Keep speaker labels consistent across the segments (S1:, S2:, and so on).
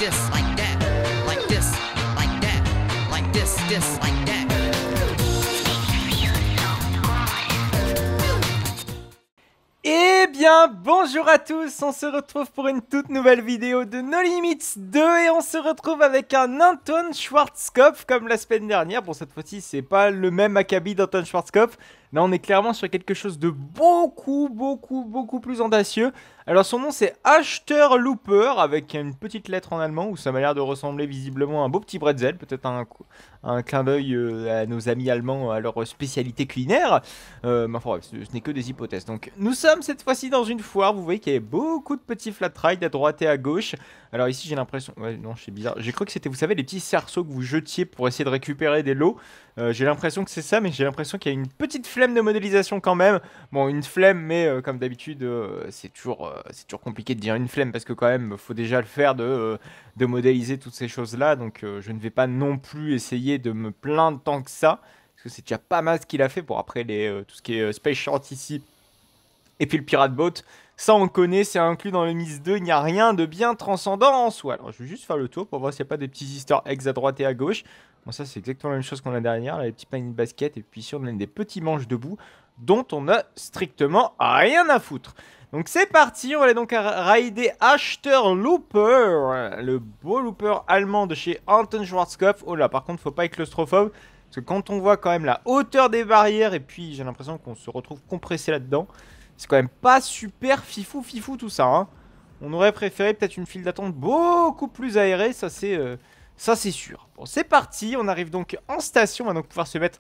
S1: this, like that, like this, like that, like this, like that.
S2: Eh bien, bonjour à tous, on se retrouve pour une toute nouvelle vidéo de No Limits 2 et on se retrouve avec un Anton Schwarzkopf comme la semaine dernière. Bon, cette fois-ci, c'est pas le même acabit d'Anton Schwarzkopf. Là, on est clairement sur quelque chose de beaucoup plus audacieux. Alors, son nom, c'est Achterlooper avec une petite lettre en allemand où ça m'a l'air de ressembler visiblement à un beau petit bretzel. Peut-être un clin d'œil à nos amis allemands, à leur spécialité culinaire. Mais enfin, bref, ce n'est que des hypothèses. Donc, nous sommes cette fois-ci dans une foire. Vous voyez qu'il y a beaucoup de petits flat rides à droite et à gauche. Alors, ici, j'ai l'impression. Ouais, non, c'est bizarre. J'ai cru que c'était, vous savez, les petits cerceaux que vous jetiez pour essayer de récupérer des lots. J'ai l'impression que c'est ça, mais j'ai l'impression qu'il y a une petite flemme de modélisation quand même. Bon, une flemme, mais comme d'habitude, c'est toujours compliqué de dire une flemme parce que quand même, faut déjà le faire de modéliser toutes ces choses-là. Donc, je ne vais pas non plus essayer de me plaindre tant que ça, parce que c'est déjà pas mal ce qu'il a fait. Pour après tout ce qui est Space Short ici, et puis le Pirate Boat, ça on connaît, c'est inclus dans le Miss 2, il n'y a rien de bien transcendant en soi. Alors, je vais juste faire le tour pour voir s'il n'y a pas des petits easter eggs à droite et à gauche. Bon, ça c'est exactement la même chose qu'on a derrière, là, les petits paniers de basket, et puis ici on a des petits manches debout, dont on a strictement rien à foutre. Donc c'est parti, on va aller donc rider Achterlooper, le beau looper allemand de chez Anton Schwarzkopf. Oh là, par contre, faut pas être claustrophobe, parce que quand on voit quand même la hauteur des barrières, et puis j'ai l'impression qu'on se retrouve compressé là-dedans, c'est quand même pas super fifou tout ça, hein. On aurait préféré peut-être une file d'attente beaucoup plus aérée, ça c'est sûr. Bon, c'est parti, on arrive donc en station, on va donc pouvoir se mettre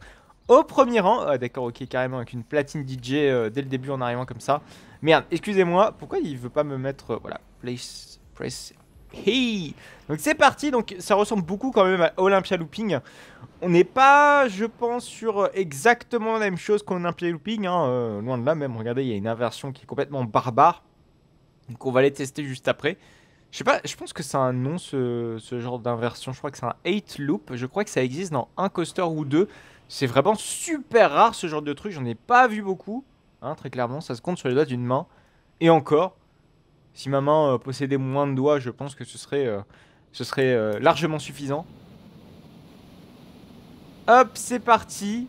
S2: au premier rang. Ah, d'accord, ok, carrément avec une platine DJ dès le début en arrivant comme ça. Merde, excusez-moi, pourquoi il veut pas me mettre... voilà, press... Hey. Donc c'est parti, donc ça ressemble beaucoup quand même à Olympia Looping. On n'est pas, je pense, sur exactement la même chose qu'Olympia Looping, hein, loin de là même. Regardez, il y a une inversion qui est complètement barbare. Donc on va les tester juste après. Je sais pas, je pense que c'est un nom ce genre d'inversion. Je crois que c'est un 8 loop. Je crois que ça existe dans un coaster ou deux. C'est vraiment super rare ce genre de truc. J'en ai pas vu beaucoup, hein, très clairement. Ça se compte sur les doigts d'une main. Et encore, si ma main possédait moins de doigts, je pense que ce serait largement suffisant. Hop, c'est parti.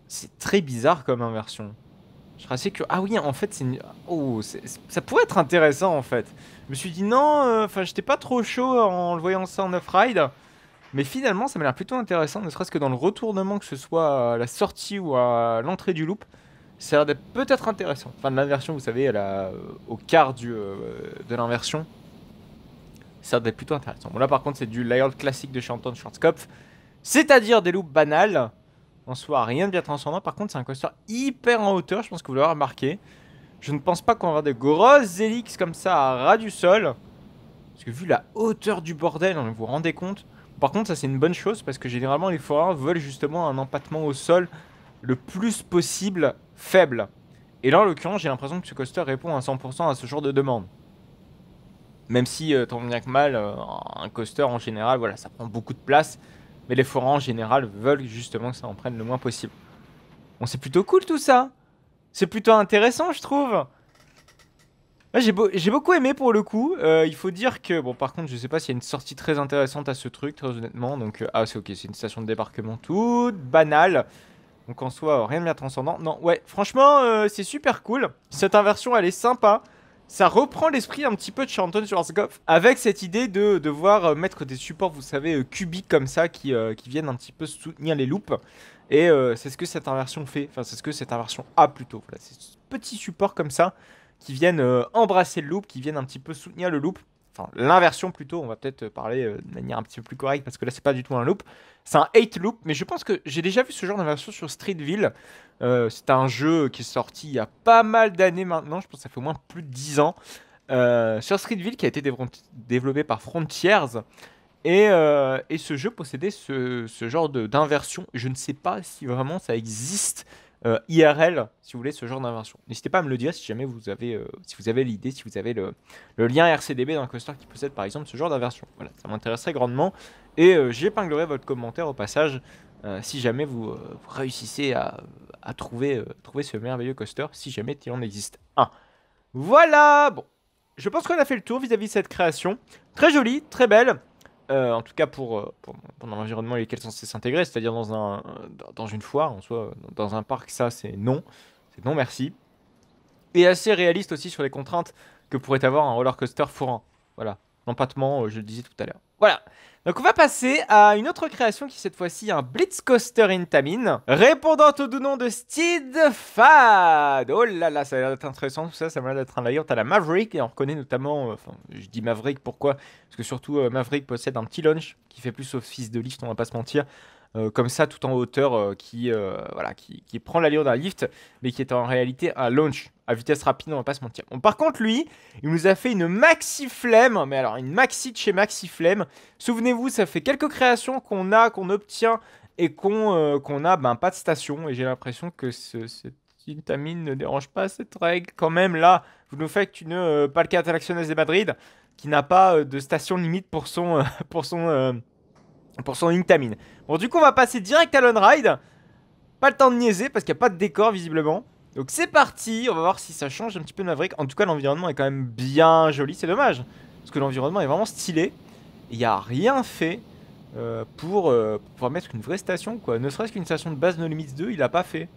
S2: C'est très bizarre comme inversion. Je serais assez curieux. Ah oui, en fait, c'est une... Oh, ça pourrait être intéressant, en fait. Je me suis dit non, enfin, j'étais pas trop chaud en le voyant ça en off-ride. Mais finalement, ça m'a l'air plutôt intéressant, ne serait-ce que dans le retournement, que ce soit à la sortie ou à l'entrée du loop. Ça a l'air d'être peut-être intéressant. Enfin, de l'inversion, vous savez, au quart de l'inversion. Ça a l'air d'être plutôt intéressant. Bon, là, par contre, c'est du layout classique de chez Anton Schwarzkopf. C'est-à-dire des loops banals. En soi, rien de bien transcendant. Par contre, c'est un coaster hyper en hauteur. Je pense que vous l'aurez remarqué. Je ne pense pas qu'on va avoir des grosses hélices comme ça à ras du sol. Parce que vu la hauteur du bordel, vous vous rendez compte. Par contre, ça c'est une bonne chose parce que généralement les forains veulent justement un empattement au sol le plus possible faible. Et là, en l'occurrence, j'ai l'impression que ce coaster répond à 100% à ce genre de demande. Même si, tant bien que mal, un coaster en général, voilà, ça prend beaucoup de place. Mais les forains en général veulent justement que ça en prenne le moins possible. Bon, c'est plutôt cool tout ça. C'est plutôt intéressant, je trouve. Ouais, j'ai beaucoup aimé pour le coup. Il faut dire que... Bon, par contre, je sais pas s'il y a une sortie très intéressante à ce truc, très honnêtement. Donc, ah, c'est ok, c'est une station de débarquement toute banale. Donc, en soi, rien de bien transcendant. Non, ouais, franchement, c'est super cool. Cette inversion, elle est sympa. Ça reprend l'esprit un petit peu de chez Anton Schwarzkopf. Avec cette idée de devoir mettre des supports, vous savez, cubiques comme ça, qui viennent un petit peu soutenir les loops. Et c'est ce que cette inversion fait. Enfin, c'est ce que cette inversion a plutôt. Voilà, c'est ce petit support comme ça qui viennent embrasser le loop, qui viennent un petit peu soutenir le loop. Enfin, l'inversion plutôt, on va peut-être parler de manière un petit peu plus correcte parce que là, c'est pas du tout un loop. C'est un 8 loop, mais je pense que j'ai déjà vu ce genre d'inversion sur Streetville. C'est un jeu qui est sorti il y a pas mal d'années maintenant, je pense que ça fait au moins plus de 10 ans. Sur Streetville, qui a été développé par Frontiers. Et ce jeu possédait ce genre d'inversion. Je ne sais pas si vraiment ça existe IRL, si vous voulez, ce genre d'inversion. N'hésitez pas à me le dire si jamais vous avez, si vous avez l'idée, si vous avez le lien RCDB d'un coaster qui possède par exemple ce genre d'inversion. Voilà, ça m'intéresserait grandement. Et j'épinglerai votre commentaire au passage si jamais vous réussissez à trouver ce merveilleux coaster, si jamais il en existe un. Voilà, bon. je pense qu'on a fait le tour vis-à-vis de cette création. Très jolie, très belle. En tout cas pour l'environnement dans lequel c'est censé s'intégrer, c'est-à-dire dans une foire, en soi, dans un parc, ça c'est non. C'est non merci. Et assez réaliste aussi sur les contraintes que pourrait avoir un roller coaster forain. Voilà, l'empattement, je le disais tout à l'heure. Voilà. Donc on va passer à une autre création qui cette fois-ci est un Blitz Coaster Intamin, répondant au doux nom de Steed Fad. Oh là là, ça a l'air d'être intéressant tout ça, ça m'a l'air d'être un layout à la Maverick, et on reconnaît notamment, enfin je dis Maverick pourquoi? Parce que surtout Maverick possède un petit launch qui fait plus office de lift, on va pas se mentir. Comme ça tout en hauteur voilà, qui prend l'allure d'un lift mais qui est en réalité un launch à vitesse rapide, on va pas se mentir. Bon, par contre lui il nous a fait une maxi flemme, mais alors une maxi de chez maxi flemme. Souvenez-vous, ça fait quelques créations qu'on obtient et qu'on a pas de station, et j'ai l'impression que cette Intamin ne dérange pas cette règle quand même. Là vous nous faites une Parque Atracciones de Madrid qui n'a pas de station limite pour son Intamin. Bon, du coup, on va passer direct à l'on-ride. Pas le temps de niaiser parce qu'il n'y a pas de décor visiblement. Donc c'est parti, on va voir si ça change un petit peu de Maverick. En tout cas, l'environnement est quand même bien joli, c'est dommage. Parce que l'environnement est vraiment stylé. Et il n'y a rien fait pour pouvoir mettre une vraie station, quoi. Ne serait-ce qu'une station de base No Limits 2, il l'a pas fait.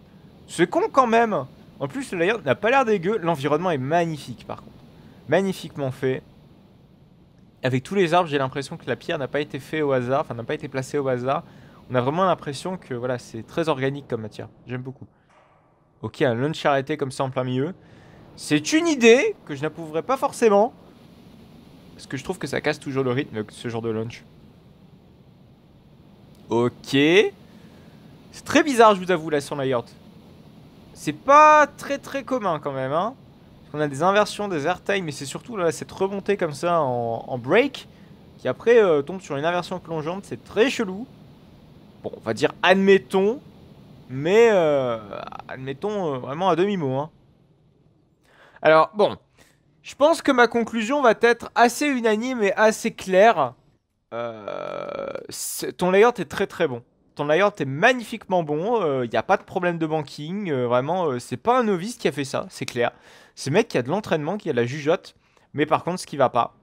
S2: C'est con quand même. En plus, le layout n'a pas l'air dégueu. L'environnement est magnifique par contre. Magnifiquement fait. Avec tous les arbres, j'ai l'impression que la pierre n'a pas été faite au hasard, enfin n'a pas été placée au hasard. On a vraiment l'impression que voilà, c'est très organique comme matière. J'aime beaucoup. Ok, un launch arrêté comme ça en plein milieu. C'est une idée que je n'approuverai pas forcément. Parce que je trouve que ça casse toujours le rythme, ce genre de launch. Ok. C'est très bizarre, je vous avoue, là, sur la yacht. C'est pas très commun quand même, hein. On a des inversions, des airtime, mais c'est surtout là, cette remontée comme ça en break qui après tombe sur une inversion plongeante, c'est très chelou. Bon, on va dire admettons, mais admettons vraiment à demi-mot. Hein. Alors, bon, je pense que ma conclusion va être assez unanime et assez claire. Ton layout est très bon. Ton layout est magnifiquement bon, il n'y a pas de problème de banking, vraiment, c'est pas un novice qui a fait ça, c'est clair. C'est le mec qui a de l'entraînement, qui a de la jugeote, mais par contre, ce qui va pas,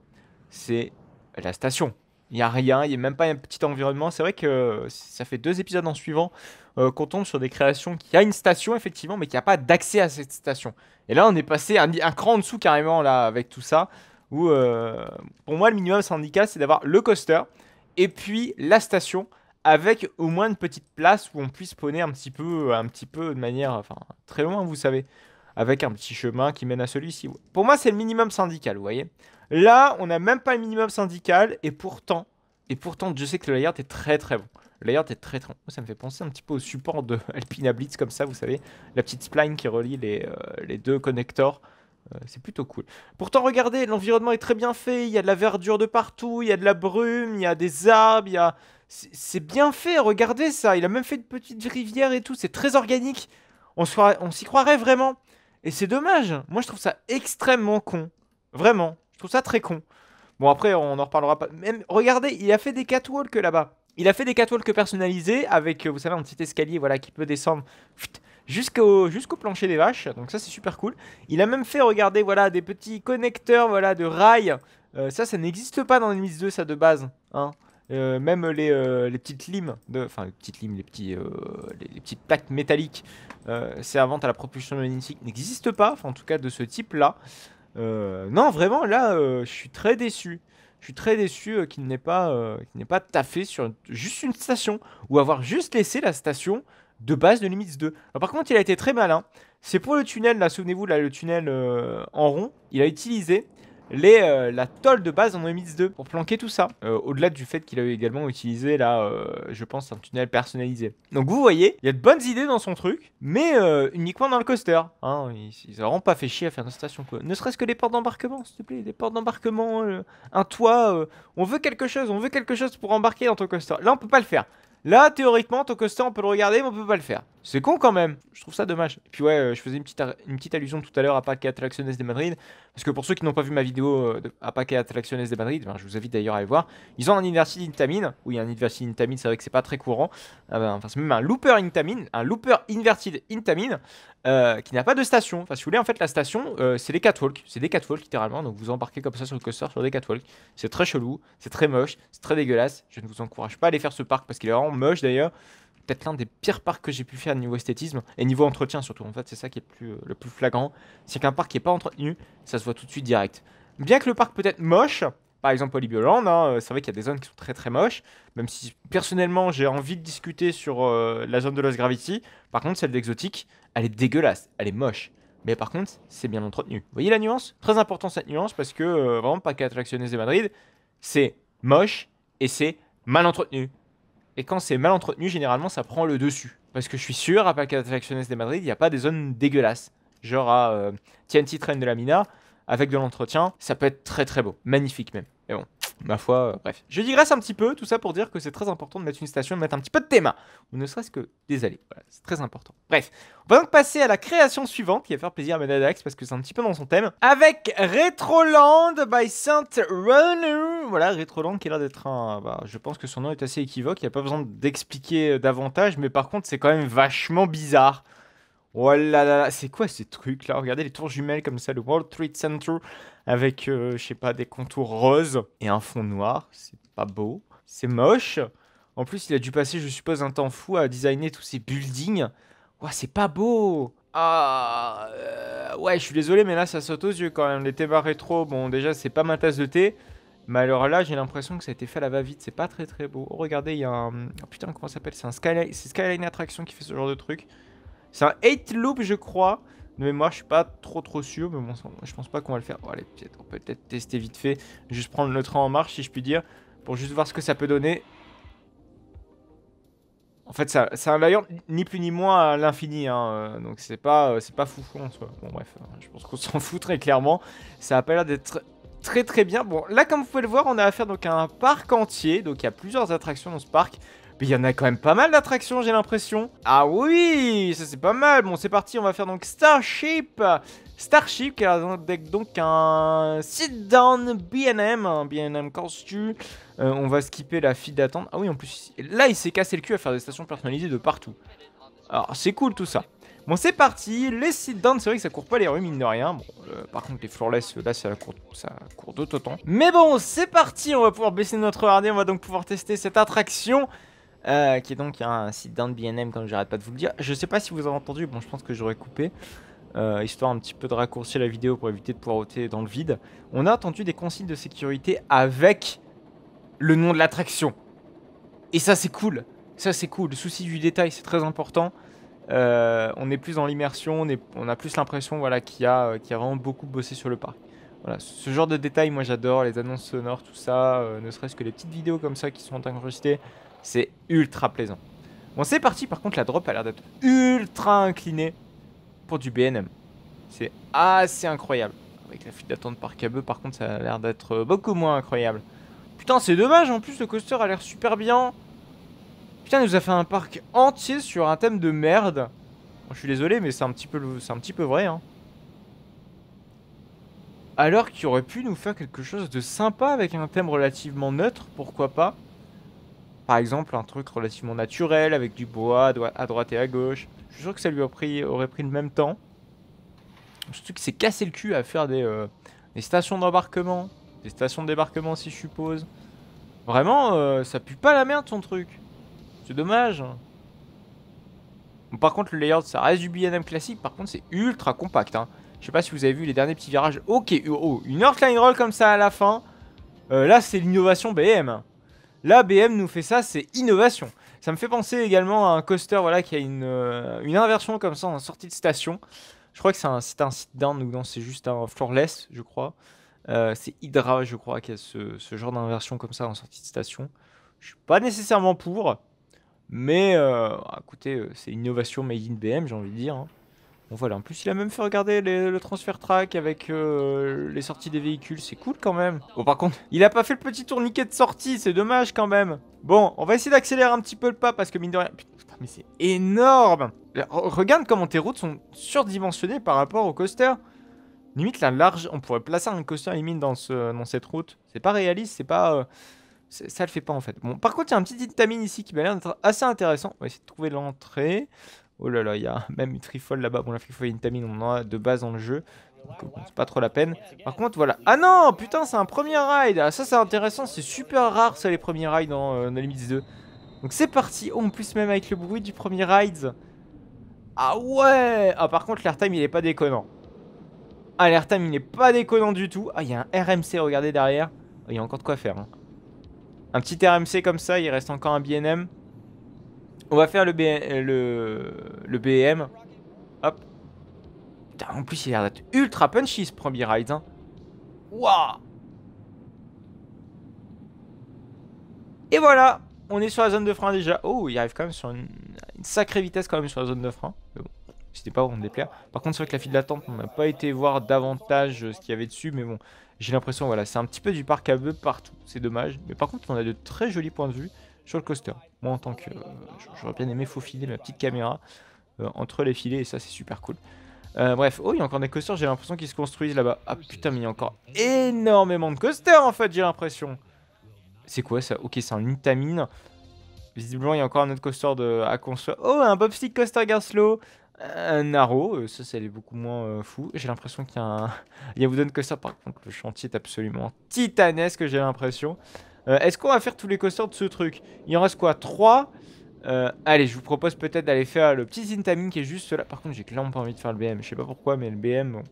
S2: c'est la station. Il n'y a rien, il n'y a même pas un petit environnement. C'est vrai que ça fait 2 épisodes en suivant qu'on tombe sur des créations qui a une station, effectivement, mais qui n'a pas d'accès à cette station. Et là, on est passé un cran en dessous carrément, là, avec tout ça, où, pour moi, le minimum syndical, c'est d'avoir le coaster, et puis la station, avec au moins une petite place où on puisse spawner un petit peu de manière, enfin très loin, vous savez, avec un petit chemin qui mène à celui-ci. Pour moi, c'est le minimum syndical, vous voyez. Là, on n'a même pas le minimum syndical, et pourtant, je sais que le layout est très bon. Le layout est très bon. Ça me fait penser un petit peu au support de Alpina Blitz, comme ça, vous savez, la petite spline qui relie les deux connecteurs. C'est plutôt cool. Pourtant, regardez, l'environnement est très bien fait. Il y a de la verdure de partout, il y a de la brume, il y a des arbres, il y a... C'est bien fait, regardez ça. Il a même fait une petite rivière et tout. C'est très organique. On s'y croirait vraiment. Et c'est dommage. Moi, je trouve ça extrêmement con. Vraiment. Je trouve ça très con. Bon, après, on en reparlera pas. Même, regardez, il a fait des catwalks là-bas. Il a fait des catwalks personnalisés avec, vous savez, un petit escalier voilà, qui peut descendre jusqu'au plancher des vaches. Donc ça, c'est super cool. Il a même fait, regardez, voilà, des petits connecteurs voilà, de rails. Ça n'existe pas dans Limits 2, ça, de base. Hein. Même les petites limes, enfin les petites limes, les petites plaques métalliques servant à la propulsion magnétique n'existent pas, enfin en tout cas de ce type-là. Non, vraiment, là, je suis très déçu. Je suis très déçu qu'il n'ait pas taffé sur juste une station, ou avoir juste laissé la station de base de Limits 2. Alors, par contre, il a été très malin. C'est pour le tunnel, là, souvenez-vous, là, le tunnel en rond. Il a utilisé la tôle de base en Limits 2 pour planquer tout ça. Au-delà du fait qu'il a également utilisé là, je pense, un tunnel personnalisé. Donc vous voyez, il y a de bonnes idées dans son truc, mais uniquement dans le coaster. Hein. Ils n'auront pas fait chier à faire une station, quoi. Ne serait-ce que les portes d'embarquement, s'il te plaît, des portes d'embarquement, un toit. On veut quelque chose pour embarquer dans ton coaster. Là, on peut pas le faire. Là, théoriquement, ton coaster, on peut le regarder, mais on peut pas le faire. C'est con quand même, je trouve ça dommage. Et puis ouais, je faisais une petite allusion tout à l'heure à Parque Atracciones de Madrid. Parce que pour ceux qui n'ont pas vu ma vidéo à Parque Atracciones de Madrid, ben, je vous invite d'ailleurs à aller voir. Ils ont un University Intamin. Oui, un University Intamin, c'est vrai que c'est pas très courant. Enfin, c'est même un Looper Intamin, un Looper Inverted Intamin qui n'a pas de station. Enfin, si vous voulez, en fait, la station, c'est les catwalks. C'est des catwalks littéralement. Donc vous embarquez comme ça sur le coaster sur des catwalks. C'est très chelou, c'est très moche, c'est très dégueulasse. Je ne vous encourage pas à aller faire ce parc parce qu'il est vraiment moche d'ailleurs. Peut-être l'un des pires parcs que j'ai pu faire niveau esthétisme et niveau entretien surtout. En fait, c'est ça qui est le plus flagrant. C'est qu'un parc qui n'est pas entretenu, ça se voit tout de suite direct. Bien que le parc peut être moche, par exemple Polybiolland, hein, c'est vrai qu'il y a des zones qui sont très très moches. Même si personnellement j'ai envie de discuter sur la zone de Lost Gravity. Par contre, celle d'Exotique, elle est dégueulasse, elle est moche. Mais par contre, c'est bien entretenu. Vous voyez la nuance? Très important cette nuance parce que vraiment, Parque Atracciones de Madrid, c'est moche et c'est mal entretenu. Et quand c'est mal entretenu, généralement, ça prend le dessus. Parce que je suis sûr, à Parque Atracciones de Madrid, il n'y a pas des zones dégueulasses. Genre à TNT Train de la Mina, avec de l'entretien, ça peut être très très beau. Magnifique même. Mais bon, ma foi, bref. Je digresse un petit peu, tout ça pour dire que c'est très important de mettre une station, de mettre un petit peu de théma. Ou ne serait-ce que des allées. Voilà, c'est très important. Bref, on va donc passer à la création suivante, qui va faire plaisir à Menadax, parce que c'est un petit peu dans son thème. Avec Retroland by Saint Runner. Voilà, Retroland qui a l'air d'être un... je pense que son nom est assez équivoque, il n'y a pas besoin d'expliquer davantage, mais par contre, c'est quand même vachement bizarre. Oh là là, c'est quoi ces trucs là? Regardez les tours jumelles comme ça, le World Trade Center avec, je sais pas, des contours roses et un fond noir. C'est pas beau, c'est moche. En plus, il a dû passer, je suppose, un temps fou à designer tous ces buildings. Ouah, c'est pas beau. Ah, ouais, je suis désolé, mais là, ça saute aux yeux quand même. Les thémas rétro, bon, déjà, c'est pas ma tasse de thé. Mais alors là, j'ai l'impression que ça a été fait à la va-vite. C'est pas très très beau. Oh, regardez, il y a un... Oh, putain, comment ça s'appelle? C'est un Skyline... C'est Skyline Attraction qui fait ce genre de truc. C'est un 8 loop, je crois. De mémoire, je suis pas trop sûr. Mais bon, je pense pas qu'on va le faire. Bon, allez, on peut peut-être tester vite fait. Juste prendre le train en marche, si je puis dire. Pour juste voir ce que ça peut donner. En fait, c'est un layer ni plus ni moins à l'infini. Hein, donc, c'est pas foufou en soi. Bon, bref, je pense qu'on s'en fout très clairement. Ça a pas l'air d'être très très bien. Bon, là, comme vous pouvez le voir, on a affaire donc à un parc entier. Donc, il y a plusieurs attractions dans ce parc. Mais il y en a quand même pas mal d'attractions, j'ai l'impression. Ah oui, ça c'est pas mal. Bon, c'est parti, on va faire donc Starship. Starship, qui a donc un sit-down B&M, un B&M costume. On va skipper la file d'attente. Ah oui, en plus, là, il s'est cassé le cul à faire des stations personnalisées de partout. Alors, c'est cool tout ça. Bon, c'est parti. Les sit-down, c'est vrai que ça court pas les rues, mine de rien. Bon, par contre, les floorless, là, ça court d'autant temps. Mais bon, c'est parti. On va pouvoir baisser notre harnais. On va donc pouvoir tester cette attraction. Qui est donc un site d'un B&M, comme j'arrête pas de vous le dire. Je sais pas si vous avez entendu, bon je pense que j'aurais coupé, histoire un petit peu de raccourcir la vidéo pour éviter de pouvoir ôter dans le vide. On a entendu des consignes de sécurité avec le nom de l'attraction. Et ça c'est cool, ça c'est cool, le souci du détail c'est très important. On est plus dans l'immersion, on a plus l'impression voilà, qu'il y a vraiment beaucoup bossé sur le parc. Voilà, ce genre de détails moi j'adore, les annonces sonores, tout ça, ne serait-ce que les petites vidéos comme ça qui sont incrustées. C'est ultra plaisant. Bon, c'est parti. Par contre, la drop a l'air d'être ultra inclinée pour du B&M. C'est assez incroyable. Avec la file d'attente par câble, par contre, ça a l'air d'être beaucoup moins incroyable. Putain, c'est dommage. En plus, le coaster a l'air super bien. Putain, il nous a fait un parc entier sur un thème de merde. Bon, je suis désolé, mais c'est un petit peu vrai. Hein. Alors qu'il aurait pu nous faire quelque chose de sympa avec un thème relativement neutre, pourquoi pas. Par exemple, un truc relativement naturel avec du bois à droite et à gauche. Je suis sûr que ça lui aurait pris le même temps. Surtout qu'il s'est cassé le cul à faire des stations d'embarquement. Des stations de débarquement, si je suppose. Vraiment, ça pue pas la merde son truc. C'est dommage. Bon, par contre, le layout, ça reste du B&M classique. Par contre, c'est ultra compact. Hein. Je sais pas si vous avez vu les derniers petits virages. Ok, oh, une Earthline Roll comme ça à la fin. Là, c'est l'innovation BM. Là, BM nous fait ça, c'est innovation. Ça me fait penser également à un coaster voilà, qui a une inversion comme ça en sortie de station. Je crois que c'est un sit-down ou non, c'est juste un floorless, je crois. C'est Hydra, je crois, qui a ce genre d'inversion comme ça en sortie de station. Je suis pas nécessairement pour, mais écoutez, c'est innovation made in BM, j'ai envie de dire. Hein. Bon voilà, en plus il a même fait regarder le transfert track avec les sorties des véhicules, c'est cool quand même. Bon par contre, il a pas fait le petit tourniquet de sortie, c'est dommage quand même. Bon, on va essayer d'accélérer un petit peu le pas parce que mine de rien... Putain, Mais c'est énorme. Regarde comment tes routes sont surdimensionnées par rapport au coaster. Limite la large, on pourrait placer un coaster limite dans cette route. C'est pas réaliste, c'est pas... ça le fait pas en fait. Bon, par contre, il y a un petit Intamin ici qui m'a l'air d'être assez intéressant. On va essayer de trouver l'entrée. Oh là là, il y a même une Treefall là-bas. Bon, la Treefall et Intamin, on en a de base dans le jeu. Donc, bon, c'est pas trop la peine. Par contre, voilà. Ah non, putain, c'est un premier ride. Ah, ça, c'est intéressant. C'est super rare, ça, les premiers rides dans No Limits 2. Donc, c'est parti. Oh, en plus, même avec le bruit du premier ride. Ah ouais. Ah, par contre, l'airtime, il est pas déconnant. Ah, l'airtime, il est pas déconnant du tout. Ah, il y a un RMC, regardez derrière. Oh, il y a encore de quoi faire. Hein. Un petit RMC comme ça, il reste encore un BNM. On va faire le BM. Hop. Putain, en plus, il a l'air d'être ultra punchy ce premier ride. Hein. Waouh. Et voilà. On est sur la zone de frein déjà. Oh, il arrive quand même sur une sacrée vitesse quand même sur la zone de frein. Mais bon, c'était pas vraiment de déplaire. Par contre, c'est vrai que la file d'attente, on n'a pas été voir davantage ce qu'il y avait dessus. Mais bon, j'ai l'impression, voilà, c'est un petit peu du parc à bœufs partout. C'est dommage. Mais par contre, on a de très jolis points de vue sur le coaster. Moi, en tant que... j'aurais bien aimé faufiler ma petite caméra entre les filets. Et ça, c'est super cool. Bref, oh, il y a encore des coasters, j'ai l'impression qu'ils se construisent là-bas. Ah putain, mais il y a encore énormément de coasters en fait, j'ai l'impression. C'est quoi ça? Ok, c'est un Intamin. Visiblement, il y a encore un autre coaster à construire. Oh, un Bobstick Coaster Garslow. Un Narrow, ça, c'est beaucoup moins fou. J'ai l'impression qu'il y a un... il y a Wooden Coaster, par contre, le chantier est absolument titanesque, j'ai l'impression. Est-ce qu'on va faire tous les coasters de ce truc? Il en reste quoi? 3. Allez, je vous propose peut-être d'aller faire le petit Intamin qui est juste là. Par contre, j'ai clairement pas envie de faire le BM. Je sais pas pourquoi, mais le BM, bon,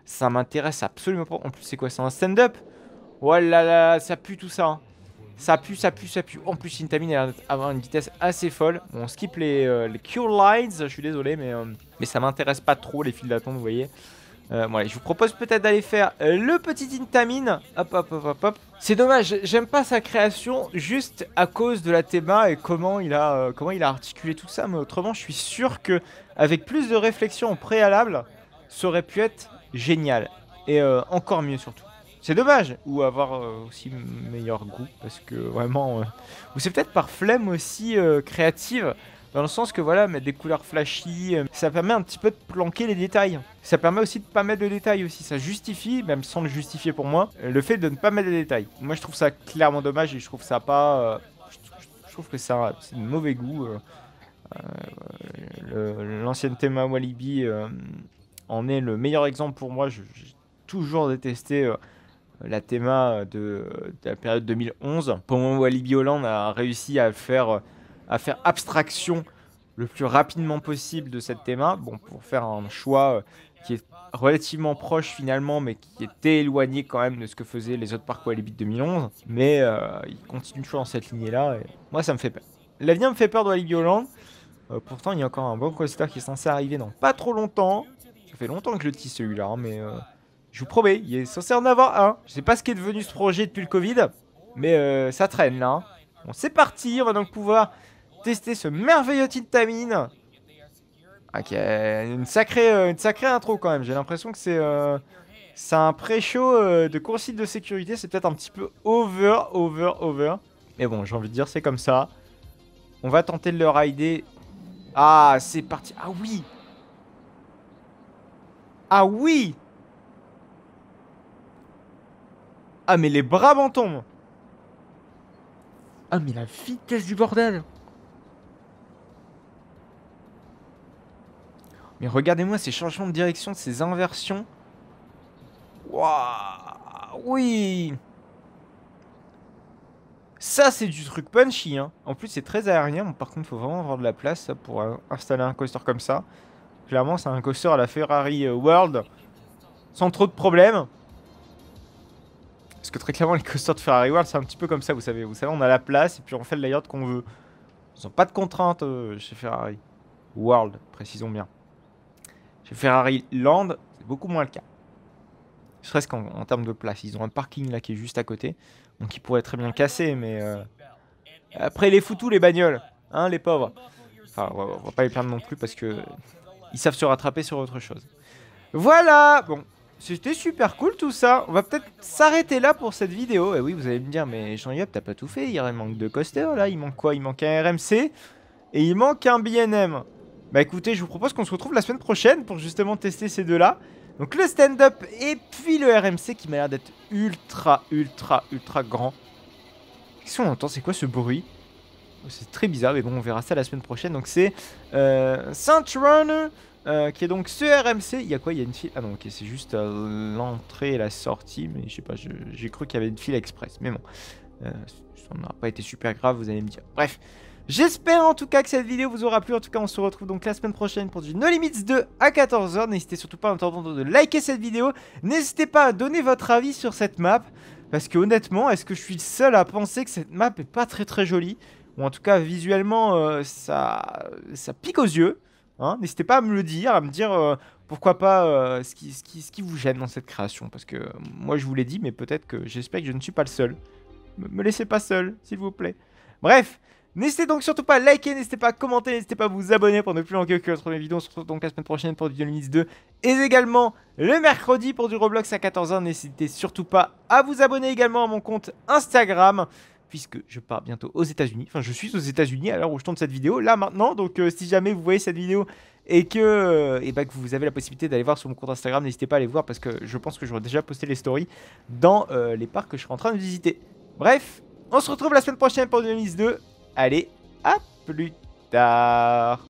S2: ça m'intéresse absolument pas. En plus, c'est quoi? C'est un stand-up? Oh là là, ça pue tout ça. Hein. Ça pue, ça pue, ça pue. En plus, Intamin a l'air d'avoir une vitesse assez folle. Bon, on skip les Cure Lines, je suis désolé, mais ça m'intéresse pas trop les files d'attente, vous voyez. Bon, allez, je vous propose peut-être d'aller faire le petit Intamin. Hop, hop, hop, hop, hop. C'est dommage, j'aime pas sa création juste à cause de la théma et comment il a articulé tout ça. Mais autrement, je suis sûr que avec plus de réflexion au préalable, ça aurait pu être génial. Et encore mieux surtout. C'est dommage. Ou avoir aussi meilleur goût. Parce que vraiment... ou c'est peut-être par flemme aussi créative. Dans le sens que voilà, mettre des couleurs flashy, ça permet un petit peu de planquer les détails. Ça permet aussi de pas mettre de détails aussi. Ça justifie, même sans le justifier pour moi, le fait de ne pas mettre de détails. Moi je trouve ça clairement dommage et je trouve ça pas... je trouve que c'est de mauvais goût. L'ancienne théma Walibi en est le meilleur exemple pour moi. J'ai toujours détesté la théma de la période 2011. Pour moi, Walibi Holland a réussi à faire abstraction le plus rapidement possible de cette théma, bon, pour faire un choix qui est relativement proche finalement, mais qui était éloigné quand même de ce que faisaient les autres parcs Walibi de 2011, mais il continue toujours dans cette lignée-là, et moi ça me fait peur. L'avenir me fait peur de Walibi Holland, pourtant il y a encore un bon coaster qui est censé arriver dans pas trop longtemps, ça fait longtemps que je le tisse celui-là, hein, mais je vous promets, il est censé en avoir un. Je sais pas ce qui est devenu ce projet depuis le Covid, mais ça traîne là. Hein. Bon, c'est parti, on va donc pouvoir tester ce merveilleux Intamin. Ok, une sacrée intro quand même. J'ai l'impression que c'est un pré-show de consigne de sécurité. C'est peut-être un petit peu over. Mais bon, j'ai envie de dire, c'est comme ça. On va tenter de le rider. Ah, c'est parti. Ah oui. Ah oui. Ah, mais les bras m'en tombent. Ah, mais la vitesse du bordel. Mais regardez-moi ces changements de direction, ces inversions. Waouh, oui. Ça, c'est du truc punchy. Hein. En plus, c'est très aérien. Bon, par contre, il faut vraiment avoir de la place pour installer un coaster comme ça. Clairement, c'est un coaster à la Ferrari World. Sans trop de problèmes. Parce que très clairement, les coasters de Ferrari World, c'est un petit peu comme ça, vous savez. Vous savez, on a la place et puis on fait le layout qu'on veut. Ils n'ont pas de contraintes chez Ferrari World, précisons bien. Chez Ferrari Land, c'est beaucoup moins le cas. Ne serait-ce qu'en termes de place. Ils ont un parking là qui est juste à côté. Donc ils pourraient très bien casser, mais... Après, les foutous, les bagnoles. Hein, les pauvres. Enfin, on va pas les plaindre non plus parce que... Ils savent se rattraper sur autre chose. Voilà. Bon, c'était super cool tout ça. On va peut-être s'arrêter là pour cette vidéo. Et oui, vous allez me dire, mais Jean-Yop, t'as pas tout fait. Il manque de coaster là. Il manque quoi? Il manque un RMC. et il manque un B&M. Bah écoutez, je vous propose qu'on se retrouve la semaine prochaine pour justement tester ces deux-là. Donc le stand-up et puis le RMC qui m'a l'air d'être ultra grand. Qu'est-ce qu'on entend? C'est quoi ce bruit? C'est très bizarre, mais bon, on verra ça la semaine prochaine. Donc c'est Saint Run, qui est donc ce RMC. Il y a quoi? Il y a une file. Ah non, ok, c'est juste l'entrée et la sortie. Mais je sais pas, j'ai cru qu'il y avait une file express. Mais bon, ça n'a pas été super grave, vous allez me dire. Bref. J'espère en tout cas que cette vidéo vous aura plu. En tout cas, on se retrouve donc la semaine prochaine pour du No Limits 2 à 14 h. N'hésitez surtout pas en attendant de liker cette vidéo. N'hésitez pas à donner votre avis sur cette map. Parce que honnêtement, est-ce que je suis le seul à penser que cette map est pas très jolie? Ou en tout cas, visuellement, ça pique aux yeux. Hein, n'hésitez pas à me le dire, à me dire pourquoi pas ce qui vous gêne dans cette création. Parce que moi, je vous l'ai dit, mais peut-être que j'espère que je ne suis pas le seul. Me laissez pas seul, s'il vous plaît. Bref. N'hésitez donc surtout pas à liker, n'hésitez pas à commenter, n'hésitez pas à vous abonner pour ne plus manquer aucune autre vidéo. On se retrouve donc la semaine prochaine pour du No Limits 2 et également le mercredi pour du Roblox à 14 h. N'hésitez surtout pas à vous abonner également à mon compte Instagram puisque je pars bientôt aux États-Unis. Enfin, je suis aux États-Unis à l'heure où je tourne cette vidéo là maintenant. Donc si jamais vous voyez cette vidéo et que, que vous avez la possibilité d'aller voir sur mon compte Instagram, n'hésitez pas à aller voir parce que je pense que j'aurais déjà posté les stories dans les parcs que je serai en train de visiter. Bref, on se retrouve la semaine prochaine pour du No Limits 2. Allez, à plus tard.